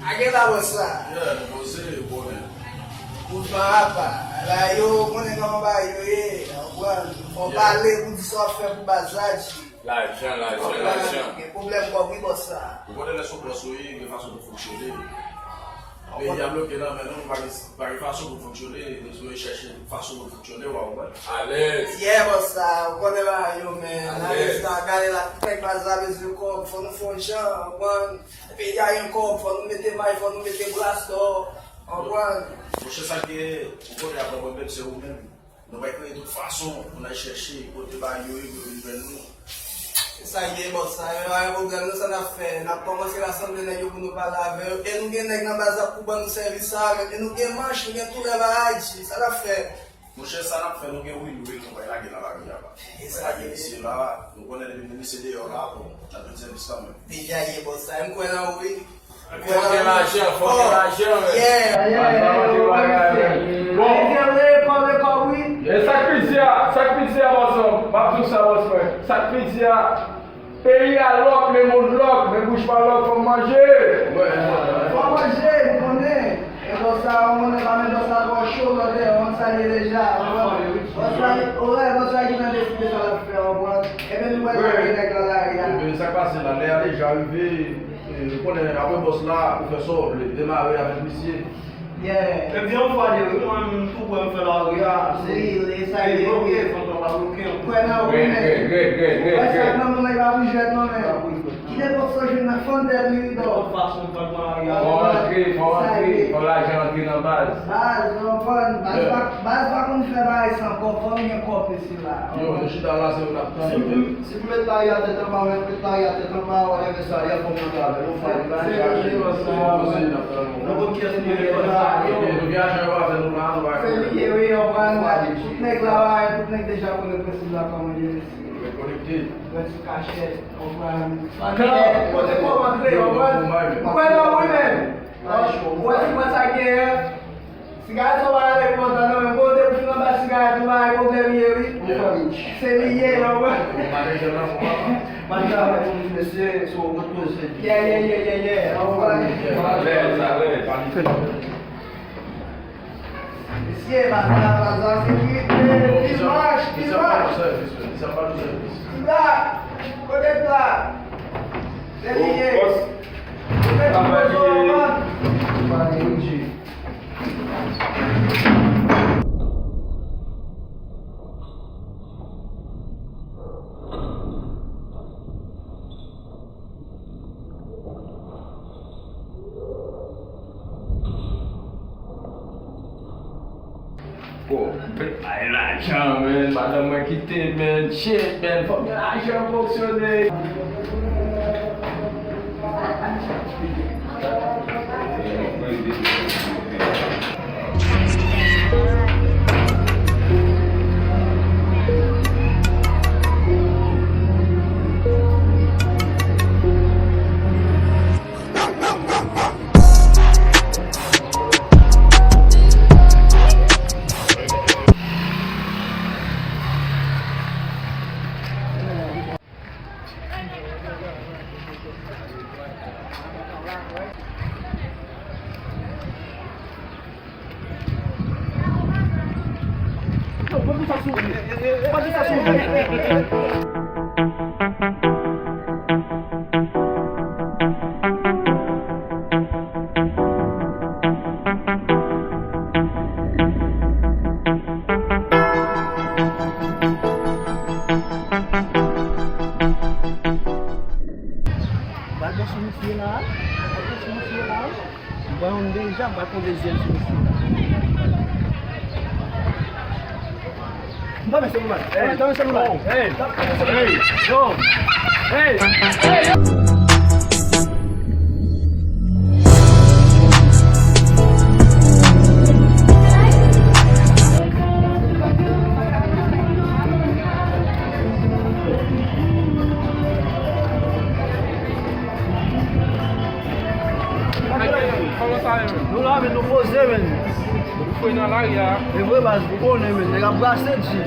Aquela moça. Você, boné. O mapa. Lá eu, quando eu não vai, eu balei muito sofre com basate. L'argent. Que problème com a moça. Vous connaissez son procédé, de façon de fonctionner. Mais il y a bloqué là maintenant, par façon de fonctionner, nous allons chercher une façon de fonctionner. Allez. Yeah, moça. Quando eu vai, eu, man. A galera tem que vazar o corpo, for no funchão, mano. Pegar em corpo, for não meter mais, for não meter blastor. Você sabe que o poder é para o ser humano. Não vai criar de toute façon, on a cherché, côté baillot, nous. Isso aí, moça, eu vou ganhar nossa na fé, na consideração de eu não palavra. Eu não ganho na base da Cuba no serviço, eu não ganho macho, eu ganho tudo levado, isso é na fé. Você sabe que não ganha o Will, não vai lá que na vaga. Isso aí, se lá, não quando ele me disse de orar, na deuxième histoire. E aí, moça, eu não conheço o Will. Foque l'argent, Sacrifice, moço. Vamos usar, moço. Sacrifice. Pays à l'oc, mais mon loc, mais bouge pas l'oc, faut manger. Faut manger, vous connaissez. Et pour ça, on est quand même dans sa voie chaude, on s'allie déjà. On s'allie dans les filles, ça va faire. Et bien, nous allons aller dans l'arrière. Ça passe là, l'air déjà arrivé. On est après boss là, professeur, démarrer avec l'huissier. Yeah. Et bien, on va dire, on tout pour faire la regard. C'est ça, il est bloqué. Quand on va bloquer, on Ouais, non, oui, mais. Ouais, ça, non, on va bouger, non, mais. Qui est pour ça, je n'ai pas de lui, de toute façon, on va pas Faut rentrer, faut l'argent entrer dans la base. Base, on va comme faire base, c'est encore fort, il y a un corps ici là. Yo, je suis dans la zone là. Si vous mettez là, il y a des tremblements, vous mettez là, il y a des tremblements, on va ça, il y a comme ça, on va Le viagem vai fazer no lado, vai. Eu ia ao banco, tudo nem lá, tudo nem deixar quando eu preciso lá como ele disse. Conectei. Vai ficar cheio, ao banco. Você pode manter, ao banco. Não vai não, mesmo. Pode começar aqui, cigarro só vai ali, botar não, eu vou ter que não dar cigarro, tu vai, vou ter dinheiro. Você liga, ao banco. Mas já vamos descer, sou o outro descer. Yeah. Ao banco. Esse é vazar, Isso é para o serviço. Lá, onde é que tá? Pô, aí l'argent, man, madame m'a quitté, man, shit, man, faut que l'argent fonctionne. Dame el celular. Dame el celular. Nou la men nou pose men. Foi na lária. E vwe bas pone men, nega brase di.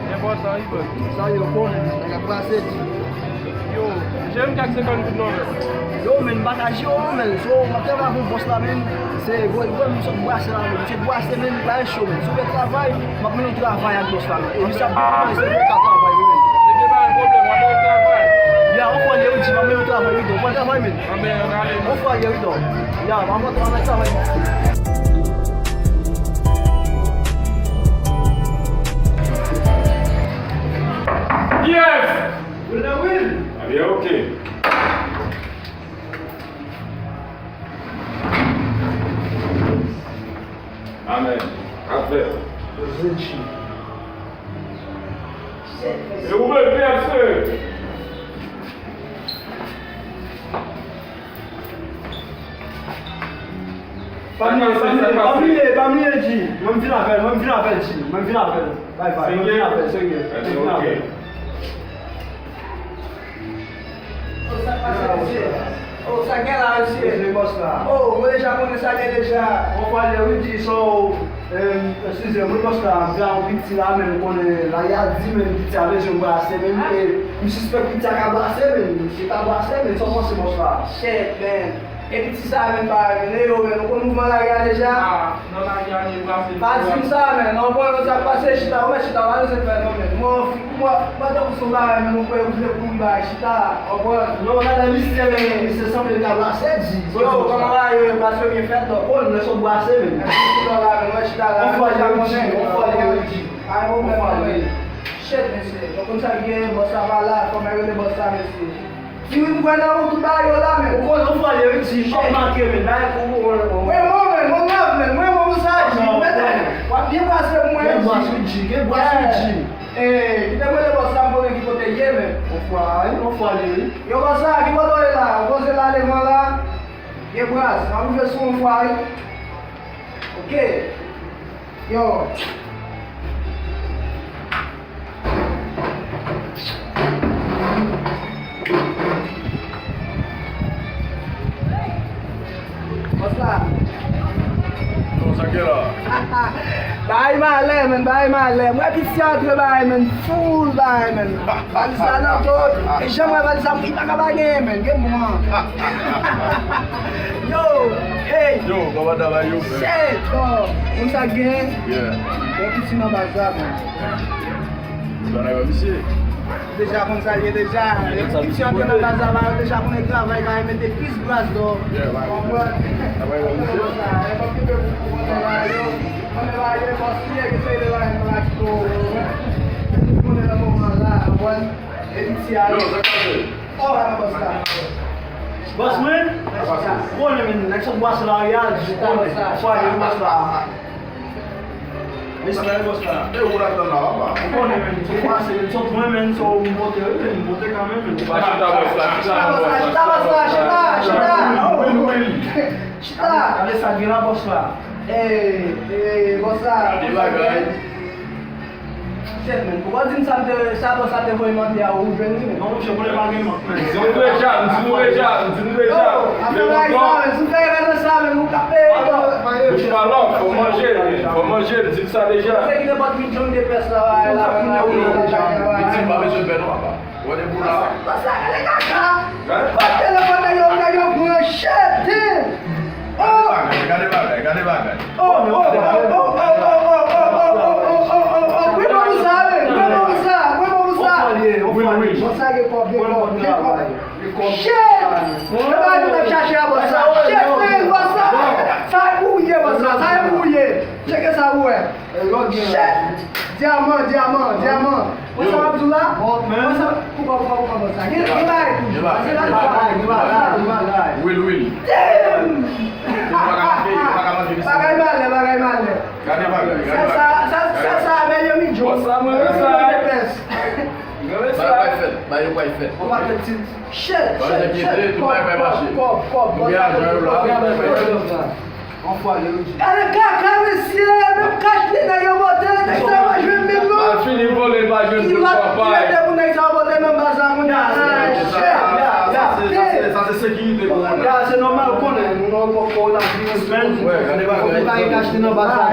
É bota aí, mano. Sa yo pone men, nega brase di. Yo, j'aime qu'à 50 non. Yo men, bakaji yo men, so mate va pou boss la men, se vwe mwen sot brase la men, se brase men, ba e show men. Sou ve travay, mak men nou travay ak boss la men. E mi sa pou se ve ka travay men. C'est pas un problème, on doit travailler. Ya, on fwa ye uti, mak men nou travay men. On travay men. Mais on a les On fwa ye uti. Ya, mak men travay men. Yes! Will. Allez, ok. Amen. Après. Et vous me percez. Famille G, mwen vin apel G, mwen vin apel. Bye bye, mwen vin apel, sengye. Oh, sa gen la Sengye boss la. Oh, mwen deja konen sa gen deja. On fwa le witi so, excuse, mwen boss la, vya an piti la men, konen la ya di men piti a vej yon brase men, mi suspect piti a ka brase men, si ta brase men, son monsi boss la. Shit, man. E piti sa men pa men, e yo men, nou kon mouvman la gen deja. Non, la gagne, brasser. Pas din sa men, nou kon nou sa pase chita, ou men chita wane se fè nou men. Mwen do kou sou la men, nou kwe ou vle kou mba chita, ou kon. Non, la mi se semble ka brase di. Yo, koman la yo, brase yo gen fèt do. Kon, mwen son brase men. Mwen chita la, On fwa le witi. Ay, mwen men. Shit, men se. Nou kon sa gen, bossa va la, kon men rele bossa men se. Si wè mwen nan wou tou ba yo la men. Kon, on fwa le witi, mwen manke men, daye kou Mwen mwen lav men, mwen mwen sa ji, wap biye brase mwen gen brase di. Kite mwen le bossa mwen ki kote ye men. On fwa le. Yo bossa, ki kote ye la, wose la levan la, ye brase, an mwen sou mwen fwa yi. Ok? Yo. Bossa. Non, ça qu'est là. Bay male men, mwen piti antre bay men, full bay men. Valisa nan tot, e jen mwen valisa mwen ipaka bagay men, gen mwen. Yo, hey, Yo, comment ça va, yo? shit, mwen sa gen, Yeah. mwen piti nan baza men. Vous en avez monsieur? Deja kon sa ye deja, piti antre nan baza man, deja kon e travay kan mette pis gras do. Yeah, right. Kompren? Travay wè monsieur? E mwen kipe pou konen la yo, konen la yo, konsiye ke se de la yon la kito. Konen la mouman la, mwen, e piti a Yo, yo. ça qu'est Oh, la bossa. Boss men, kon men, nek son boss la ya, kon fwa le boss la. Mr. Boss la. Et où la donne là-bas? Kon men, son boss men, son twen men, son mbote kan men. Chita. Ale sa gen la boss la. Bossa. Di bagay. Shit men, pou wazin sa bossa te voy mante a ou ven ni men. Non, je konen pa gen man. Nous déjà. Ape la yon, sou fè yon sa men, mou kape. Je suis malade, faut manger, dis ça déjà. Se ki de bat mi jom de pes la wè la wè la wè la Petit pas monsieur Benoît là. On est pour là. Bossa, ale kaka. Telefon na yon pou yon shit, damn. Oh! Regardez bagay. Oh! Shit! Mwen ba yon ap chache a bosa? Shit men, bosa! Sa e bouye bosa, sa e bouye! Cheke sa ouwe! Shit! Diamant! Mwen sa wap zou la? Mwen sa wap pouka bosa? Gye bay! Will. Damn! Bagay male! Sa men yon mi jo! Bosa mwen sa! Bayo kwa ifet. On va te dire, shit, Cop. Allez, caca, monsieur, même cache les dans le motel, ça va jouer même Pas fini voler, pas jouer il sur va papa. mettre pour n'être pas botter même bazar mon gars. Ça c'est sécurité pour moi. C'est normal qu'on ait une semaine. On va y acheter nos bazar.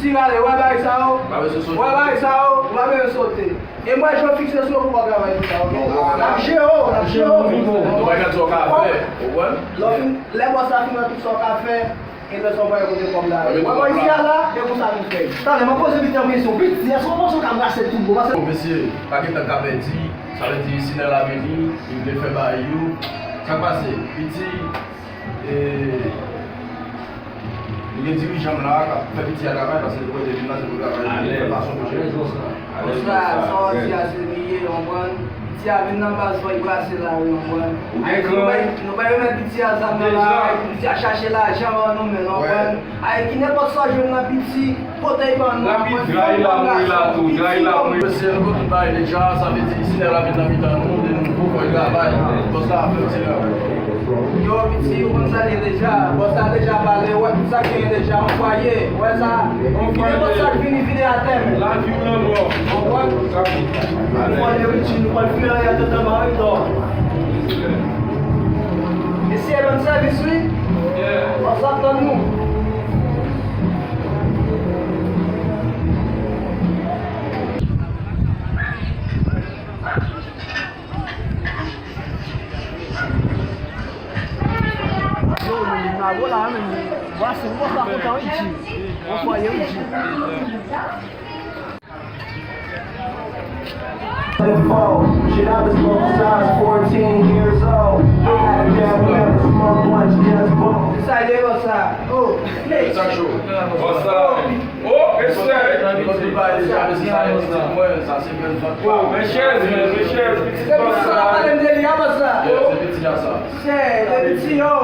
Si allez, ouais bah ça va me sauter. Et moi je vais fixer sur pour travailler ça. La géo. On va gagner au café. Les boss a fini tout son café et le son va écouter comme là. Moi ici là, et vous ça nous fait. Attends, je pose une question. Vite, il y a son nom sur la caméra, c'est tout. Monsieur, pas qu'il t'a dit, ça veut dire ici dans l'avenir, il veut faire baillou. Ça passe, petit il y a des dirigeants là qui font petit à la main parce que le côté de là, c'est pour travailler. Ça, si à se lier, on voit. Si à venir dans base, il va passer là, on voit. Nous allons mettre petit à ça là, petit à chercher l'argent, nous mais on voit. Avec qui n'importe quoi, je n'ai petit, côté bon. La petite graille là, tout, graille là. Monsieur, le côté bail déjà, ça veut dire ici dans l'avenir, nous pouvons travailler. Pour ça, petit là. Yo, petit, on s'est déjà, on s'est déjà parlé, ouais, tout ça qui est déjà envoyé, ouais, ça, on finit pour ça qui finit à terme. La vie là, moi. On voit. Et si elle a un service, oui, on s'attend de nous. Shit, I was both sides, 14 years old. Had a damn never smoked once, just boom. Ça y est, ça. Oh, hey. Ça chaud. Bossa. Oh, Le esse côté bail déjà, c'est ça, ça c'est bien ça. Oh, mes chers, C'est pour ça, on a des liens, ça. C'est petit là ça. C'est le petit, oh.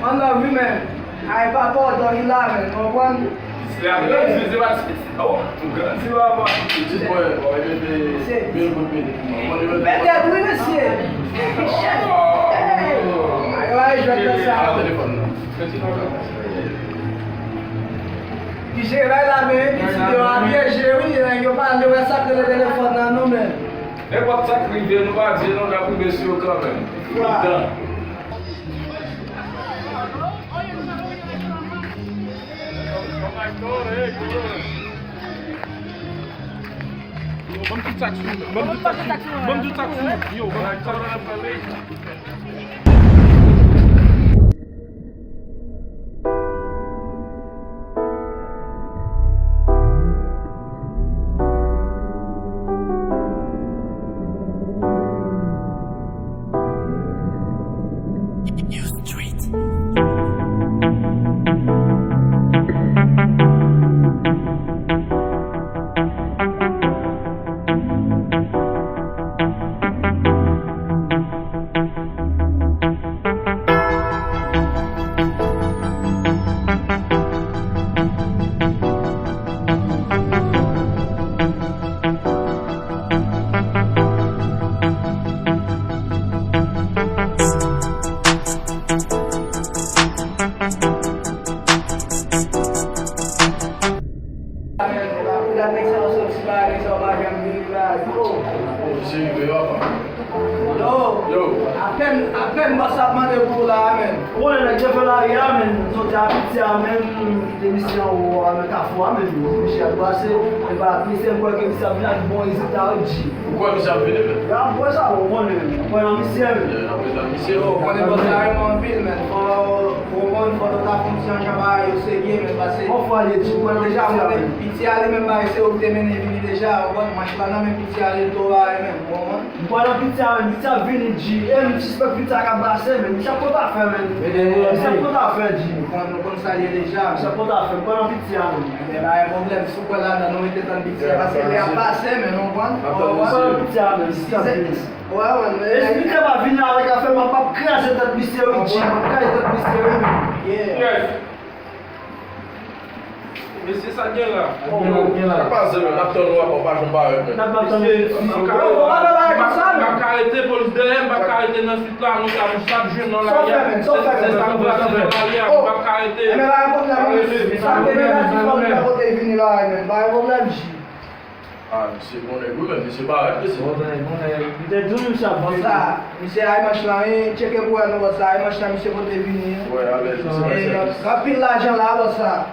On a vu même. Aïe, papa, dans il a, mais on voit. c'est la grande visée, oh, tout grand, tu vas voir. Petit boy, on va mettre bien bon Peut-être, oui, monsieur. Aïe, ouais, je vais te ça. Qui gère la main, qui se dit, bien géré, il n'y a pas de ça que le téléphone dans nous mêmes. N'importe ça qui vient, nous va dire, nous avons pris sur quand même. Voilà. Vamos do táxi. Yo, vamos À peine, moi, ça m'a demandé pour la amen. On est déjà fait la mais nous avons habité à même l'émission où on a fait, mais Michel Bassé, et bah, c'est quoi que ça vient de bon, ils étaient à Oji. Pourquoi nous avons fait Et après ça, on est en mission. On est passé à une ville, mais pour notre fonction. an jamba yo se gen men pase. On fois les petits, on Deja, déjà mwen piti ale men ba ese ou te mene vini deja, mwen manch pa nan men piti ale to a men, mwen. Pendant pizza vini G, et je suspecte pizza qui a brassé, mais je sais pas quoi faire, man. Je sais pas quoi faire, G. Nous kon salye deja. Je sais pas quoi faire, pendant pizza, man. Men ba yon problem sou kwa la nan nou ete tan piti, pase le a pase men, non kon? Pendant pizza, man, c'est ça, vini. Ouais, ouais, Et si tu vas venir avec la femme, on va pas cracher cette mystère, G. On va cracher cette mystère, Yeah. Mais c'est ça qui est là. Pas c'est le laptop noir pour pas jomba avec. on va pas arrêter police de l'air, pas arrêter dans ce là, nous avons chaque jour dans la guerre. C'est ça va pas arrêter. Men ba yon problem, sa te men la di kon la pote vini la men, ba yon problem G. Ah, monsieur, bon égout, mais monsieur pas monsieur. Sa, mise ay manch la, cheke pou an nou sa, ay manch la mise pote vini. Ouais, avec Rapil la jan la bo sa.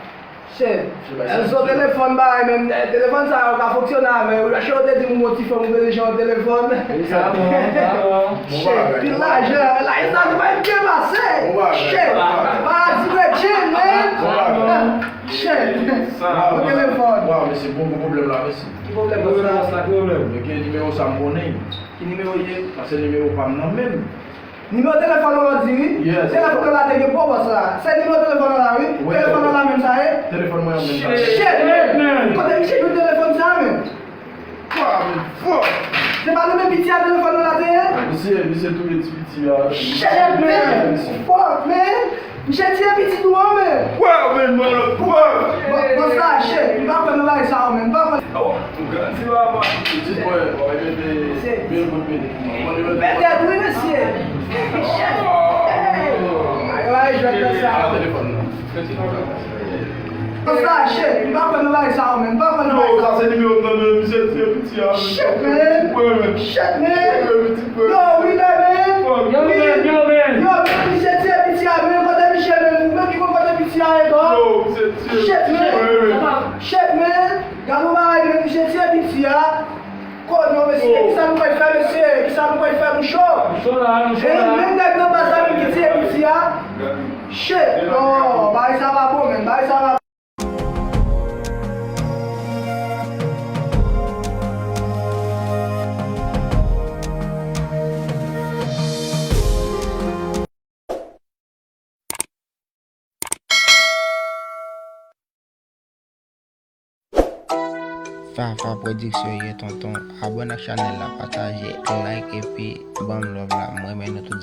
Che, el so telefon ba, men telefon sa yo ka foksyonan men, ou la che ou te di mou motif mou vele jan telefon. Che, pil la jan, la yon sa di ba yon ke base. Che, ba di we chen men. Che, ou telefon. Wow, mais c'est bon problème là, monsieur. Ki problem bo sa? Mais quel numéro ça me connaît? Ki numéro ye? Parce que le numéro pas non même. Numéro téléphone on dit? Yes. Téléphone la te gen pou bo sa? Se numéro téléphone la oui? Ouais. Téléphone la men sa e? Téléphone moi même. Shit men! Kote mi chek yon téléphone sa men? Quoi, mais fuck! Se pa nou men piti a téléphone la te e? Monsieur tous les petits là. Shit men! Fuck men! Mi chek ti e piti nou an men? Quoi, mais moi le quoi? Bon sa shit, mi pa kwen nou la sa men, pa kwen. Petit boy, on va bien bien Bete oui monsieur! Shit! Hey! Ay jwè te sa. téléphone. Bon sa shit, mi pa kwen nou la sa men, pa kwen nou la sa. C'est numéro de monsieur très petit. Shit man! Shit man! Yo, we there man! Yo man, mi se ti e piti a men, kote mi che men, men ki kon kote piti a e kon? Shit man! Shit man! Gano ba a men, mi se ti e piti a? Kon yo mesi, ki sa nou koy fè mesi, ki sa nou koy fè mou show? Men dek nou basa men ki ti e piti a? Shit! No, bari sa va pou men, bari sa va pou. Fafa Production ye tonton, abonne à la chaîne, partager, like et puis bon love là, moi mais nous tout